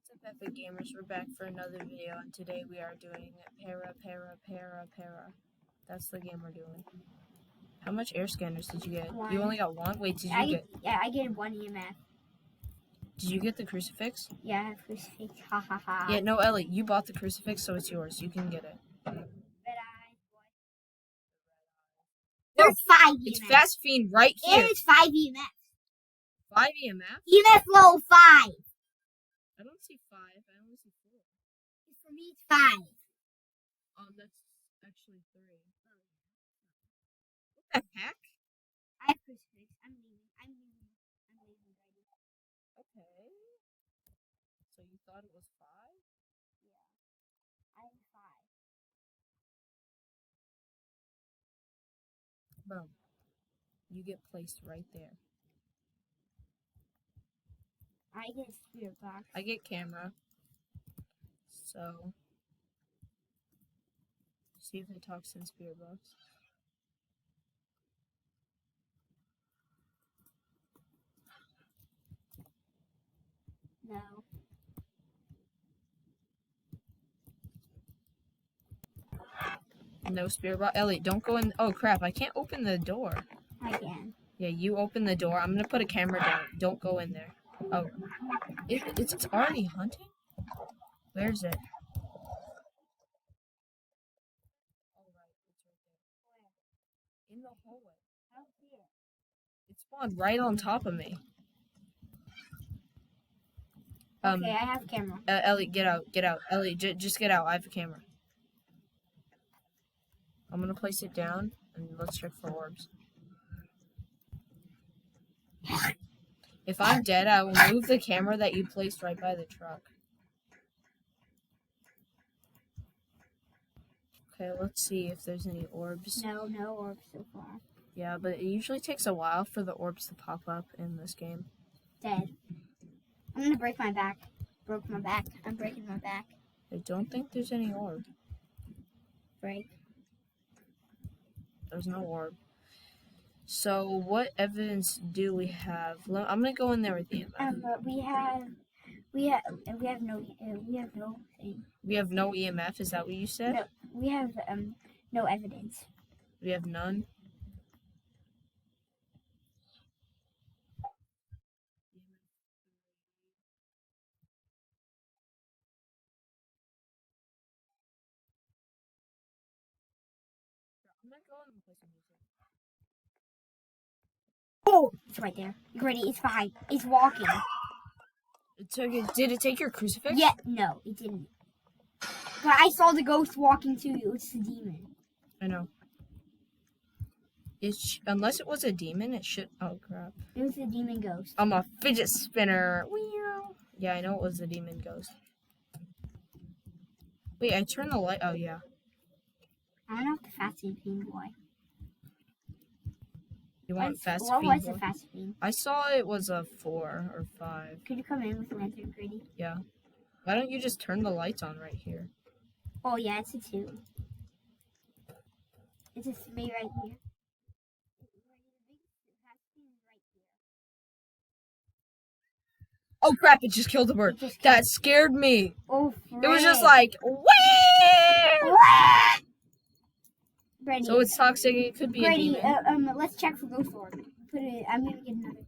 What's up, Epic Gamers? We're back for another video, and today we are doing Para. That's the game we're doing. How much air scanners did you get? One. You only got one? Wait, did you get? Yeah, I get one EMF. Did you get the crucifix? Yeah, I have crucifix. Ha ha ha. Yeah, no, Ellie, you bought the crucifix, so it's yours. You can get it. There's 5 EMF. It's Fast Fiend right here. There's 5 EMF. 5 EMF? EMF low 5. I don't see 5. I only see 4. For me, it's 5. That's actually 3. What the heck? I have crucifix. I'm leaving. Okay. So you thought it was 5? Yeah. I have 5. Boom. You get placed right there. I get spirit box. I get camera. So, see if it talks in spirit box. No. No spirit box. Elliot, don't go in. Oh crap! I can't open the door. I can. Yeah, you open the door. I'm gonna put a camera down. Don't go in there. Oh, it's already hunting. Where's it? Oh right, it's right there. In the hallway. I don't see it. It spawned right on top of me. Okay, I have camera. Elliot, get out. Get out. Elliot, just get out. I have a camera. I'm gonna place it down and let's check for orbs. If I'm dead, I will move the camera that you placed right by the truck. Okay, let's see if there's any orbs. No orbs so far. Yeah, but it usually takes a while for the orbs to pop up in this game. Dead. I'm gonna break my back. Broke my back. I'm breaking my back. I don't think there's any orb. Break. There's no orb. So, what evidence do we have? I'm gonna go in there with EMF. We have no thing. We have no EMF. Is that what you said? No, we have no evidence. We have none. I'm gonna go in and play some music. Oh, it's right there. You ready? It's fine. It's walking. It took it. Did it take your crucifix? Yeah, no, it didn't. But I saw the ghost walking to you. It's the demon. I know. Unless it was a demon, it should. Oh crap! It was the demon ghost. I'm a fidget spinner. Yeah, I know it was the demon ghost. Wait, I turned the light. Oh yeah. I don't know if the fast food boy. You want fast What food? was the fast food? I saw it was a 4 or 5. Could you come in with lantern, Grady? Yeah. Why don't you just turn the lights on right here? Oh yeah, it's a 2. It's a 3 right here. Oh crap! It just killed a bird. That scared me. Oh, It was just like, whee! Brady, So it's toxic. It could be Brady, a demon. let's check for ghost orb. Put it. I'm gonna get another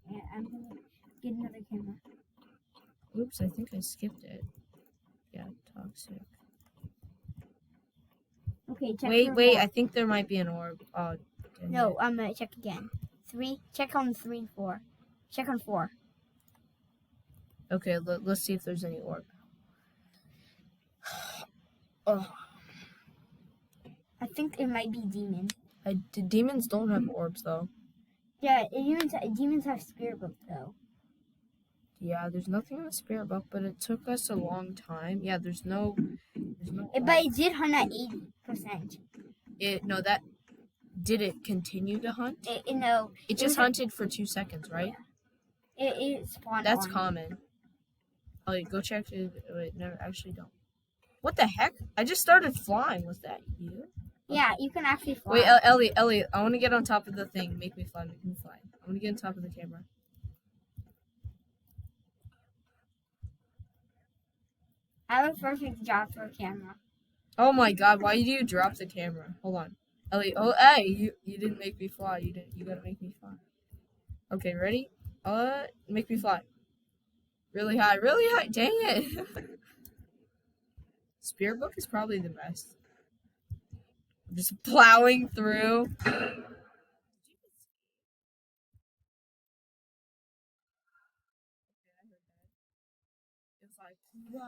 camera. Oops, I think I skipped it. Yeah, toxic. Okay, check. Wait. I think there might be an orb. Oh. No, I'm gonna check again. 3. Check on 3 and 4. Check on 4. Okay, let's see if there's any orb. Oh. I think it might be demon. Demons don't have orbs though. Yeah, demons have spirit book though. Yeah, there's nothing in the spirit book, but it took us a long time. Yeah, there's no. But it did hunt at 80%. Did it continue to hunt? No. It just hunted for 2 seconds, right? It spawned. That's common. Oh, go check it. Wait, no, actually don't. What the heck? I just started flying. Was that you? Yeah, you can actually fly. Wait, Elliot, I want to get on top of the thing. Make me fly. I want to get on top of the camera. I have a perfect job for a camera. Oh my god, why do you drop the camera? Hold on. Ellie, oh hey, you didn't make me fly. You gotta make me fly. Okay, ready? Make me fly. Really high, really high. Dang it. Spirit book is probably the best. I'm just plowing through. It's like, what?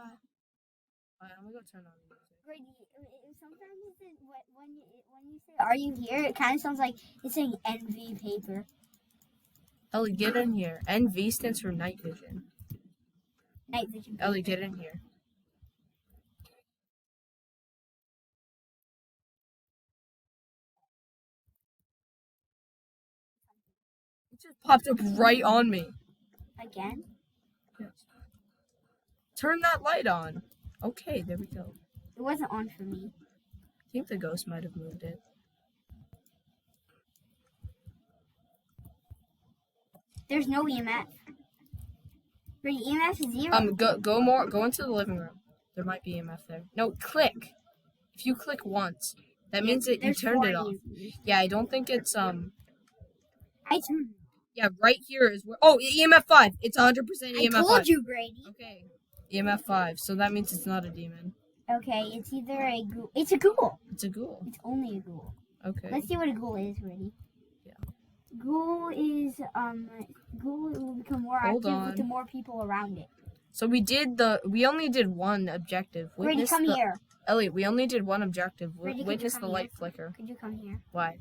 Alright, I'm gonna go turn on the music. Grady, sometimes when you say "Are you here?" it kind of sounds like it's saying "NV paper." Ellie, get in here. NV stands for night vision. Night vision. Ellie, get in here. It just popped up right on me. Again? Yes. Turn that light on. Okay, there we go. It wasn't on for me. I think the ghost might have moved it. There's no EMF. Grady, EMF is 0. Go into the living room. There might be EMF there. No, click. If you click once, that means that you turned it off. Yeah, I don't think it's I turned. Yeah, right here is where. Oh, EMF 5. It's 100% EMF 5. I told you, Grady. Okay. EMF 5. So that means it's not a demon. Okay, it's either a ghoul. It's a ghoul. It's a ghoul. It's only a ghoul. Okay. Let's see what a ghoul is, Grady. Yeah. Ghoul will become more active with the more people around it. So we only did one objective. Grady, come here. Elliot, we only did one objective. Grady, Witness the light flicker. Could you come here? Why?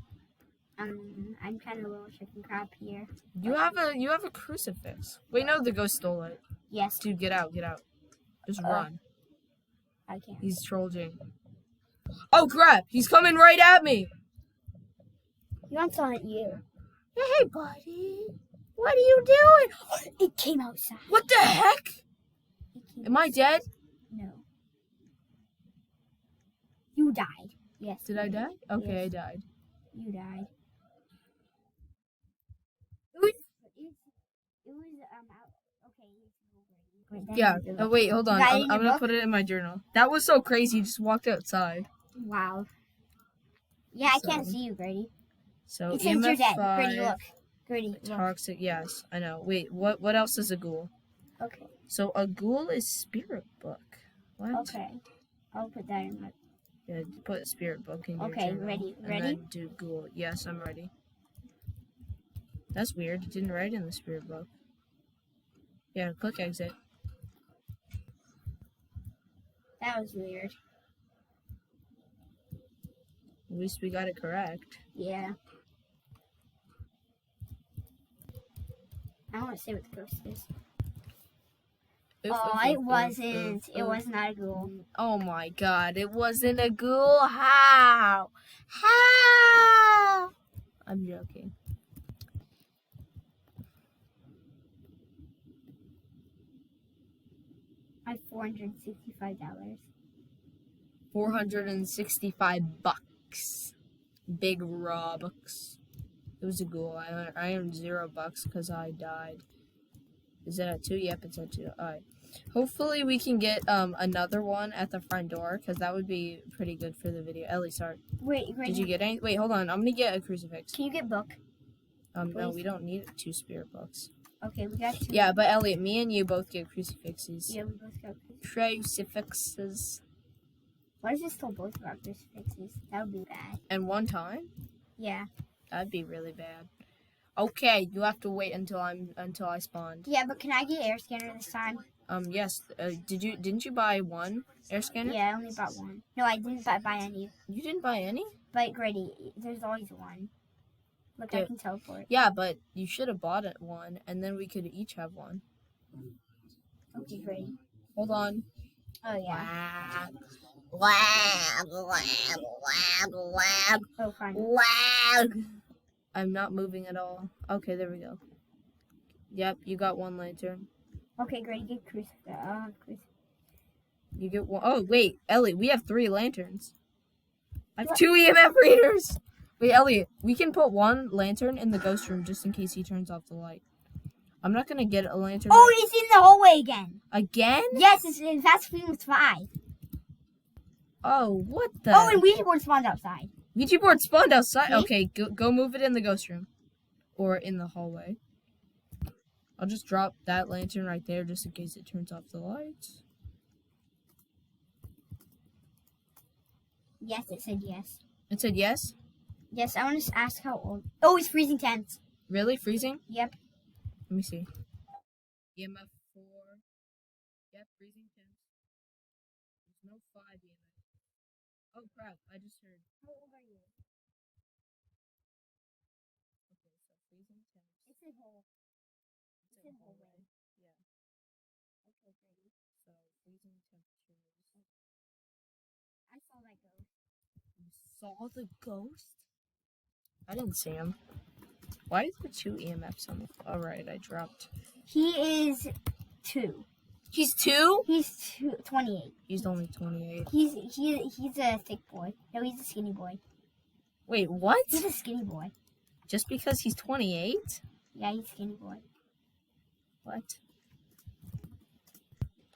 I'm kind of a little chicken crap here. You have a crucifix. Wait, no, the ghost stole it. Yes. Dude, get out. Just run. I can't. He's trolling. Oh crap! He's coming right at me. He wants to hunt you. Hey, buddy. What are you doing? It came outside. What the heck? Am I dead? No. You died. Yes. Did I die? Okay, Yes. I died. You died. It was out. Okay. Yeah. Oh wait, hold on. I'm gonna put it in my journal. That was so crazy. You just walked outside. Wow. Yeah, I can't see you, Grady. So It says you're dead. 5, Grady, look. Grady, look. toxic. Yes, I know. Wait, what else is a ghoul? Okay. So a ghoul is spirit book. What? Okay. I'll put that in my. Yeah, put spirit book in your Okay, journal. ready? And Ready? then do ghoul. Yes, I'm ready. That's weird. It didn't write in the spirit book. Yeah, click exit. That was weird. At least we got it correct. Yeah. I don't want to say what the ghost is. It wasn't. It was not a ghoul. Oh my god, it wasn't a ghoul? How? How? I'm joking. I have $465. $465. Big Robux. It was a ghoul. I earned $0 because I died. Is it at 2? Yep, it's at 2. Alright. Hopefully we can get another one at the front door because that would be pretty good for the video. Ellie, sorry. Wait, did you get any? Wait, hold on. I'm gonna get a crucifix. Can you get book? No, we don't need 2 spirit books. Okay, we got 2. Yeah, but Elliot, me and you both get crucifixes. Yeah, we both got Crucifixes. What if we stole both of our crucifixes? That would be bad. And one time? Yeah. That'd be really bad. Okay, you have to wait until I spawned. Yeah, but can I get air scanner this time? Yes. Didn't you buy one air scanner? Yeah, I only bought one. No, I didn't buy any. You didn't buy any? But Grady, there's always one. Look, I can teleport. Yeah, but you should have bought it one, and then we could each have one. Okay, Grady. Hold on. Oh yeah. Lag. Oh, fine. Lag. I'm not moving at all. Okay, there we go. Yep, you got one lantern. Okay, Grady, get crucifix. You get one. Oh, wait, Ellie, we have 3 lanterns. I have 2 EMF readers. Wait, Elliot, we can put one lantern in the ghost room just in case he turns off the light. I'm not gonna get a lantern. Oh, it's in the hallway again. Again? Yes, it's in Fast Food with 5. Oh, what the? Oh, and Ouija board spawned outside. Ouija board spawned outside? See? Okay, go move it in the ghost room. Or in the hallway. I'll just drop that lantern right there just in case it turns off the lights. Yes, it said yes. It said yes? Yes, I want to ask how old. Oh, it's freezing temps. Really? Freezing? Yep. Let me see. EMF 4. Yep, freezing temps. There's no 5 EMF. Oh crap, I just heard. How old are you? Okay, so freezing temps. It's in hole. It's in hallway. Yeah. Okay, ready. So freezing temperatures. I saw that ghost. You saw the ghost? I didn't see him. Why is there 2 EMFs on the floor? Alright, I dropped. He is 2. He's 2? He's 28. He's only 28. He's a thick boy. No, he's a skinny boy. Wait, what? He's a skinny boy. Just because he's 28? Yeah, he's a skinny boy. What?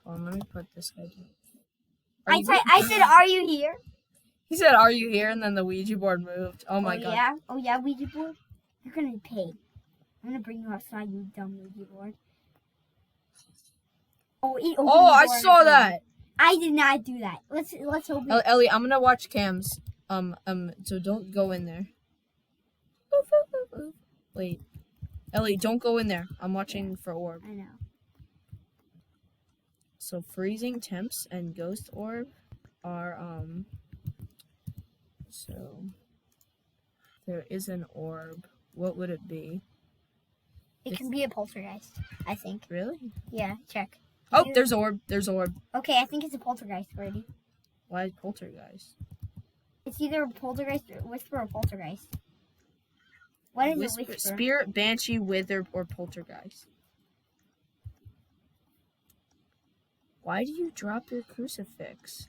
Hold on, let me put this guy down. I said, are you here? He said, are you here? And then the Ouija board moved. Oh my god. Yeah? Oh yeah, Ouija board? You're gonna be paid. I'm gonna bring you outside, you dumb Ouija board. Oh, I saw that! I did not do that. Let's hope Ellie, I'm gonna watch cams. So don't go in there. Wait. Ellie, don't go in there. I'm watching for orb. I know. So freezing temps and ghost orb are, so there is an orb. What would it be? It can be a poltergeist, I think. Really? Yeah, check. Oh, there's orb. There's orb. Okay, I think it's a poltergeist, Brady. Why poltergeist? It's either a poltergeist or whisper or poltergeist. What is Whisper, a whisper? Spirit, banshee, wither, or poltergeist? Why do you drop your crucifix?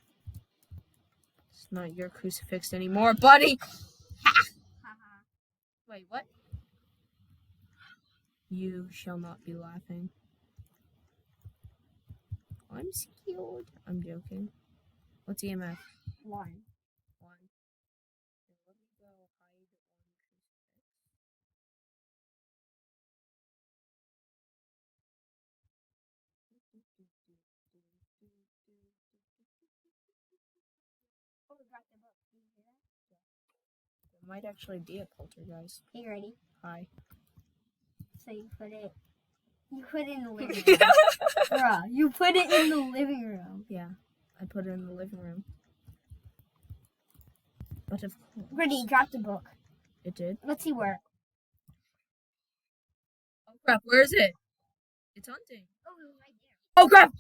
It's not your crucifix anymore, buddy! Wait, what? You shall not be laughing. I'm scared. I'm joking. What's EMF? 1. 1. Let me go hide on Oh, we got the book. Did you hear that? It might actually be a poltergeist. Hey, ready? Hi. So you put it in the living room. Bruh, you put it in the living room. Yeah, I put it in the living room. But of course. Ready, drop the book. It did? Let's see where. Oh crap, where is it? It's hunting. Oh, it was right there. Oh crap!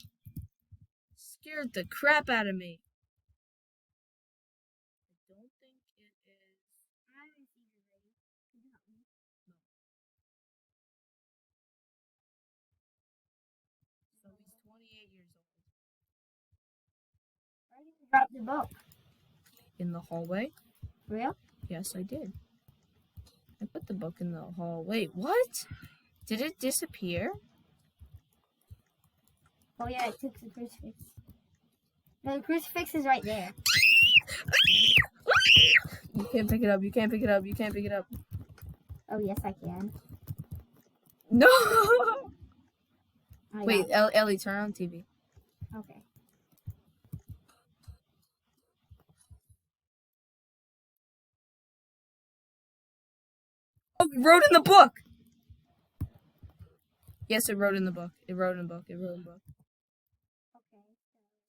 Scared the crap out of me. I don't think it is. I haven't seen it ready. Can you help me? No. So he's 28 years old. Where did you drop the book? In the hallway? Real? Yes, I did. I put the book in the hall. Wait, what? Did it disappear? Oh yeah, it took the crucifix. No, the crucifix is right there. You can't pick it up. You can't pick it up. You can't pick it up. Oh yes, I can. No! I Wait, got Ellie, turn on TV. it. Okay. Oh, it wrote in the book! Yes, it wrote in the book. It wrote in the book. It wrote in the book. Okay.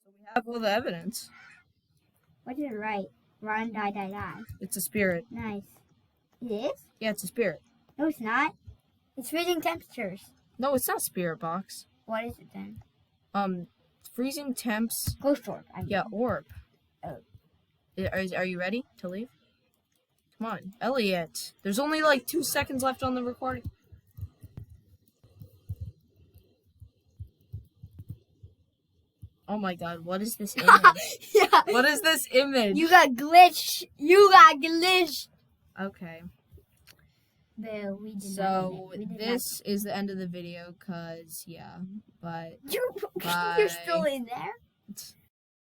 So we have all the evidence. What did it write? Run, die, die, die. It's a spirit. Nice. It is? Yeah, it's a spirit. No, it's not. It's freezing temperatures. No, it's not spirit box. What is it then? Freezing temps. Ghost orb. I mean. Yeah, orb. Oh. Are you ready to leave? Come on, Elliot. There's only like 2 seconds left on the recording. Oh my god, what is this image? Yeah. What is this image? You got glitched. You got glitched. Okay. Boo, we did So not. We did this is the end of the video, cause yeah, but not. You're bye. still in there?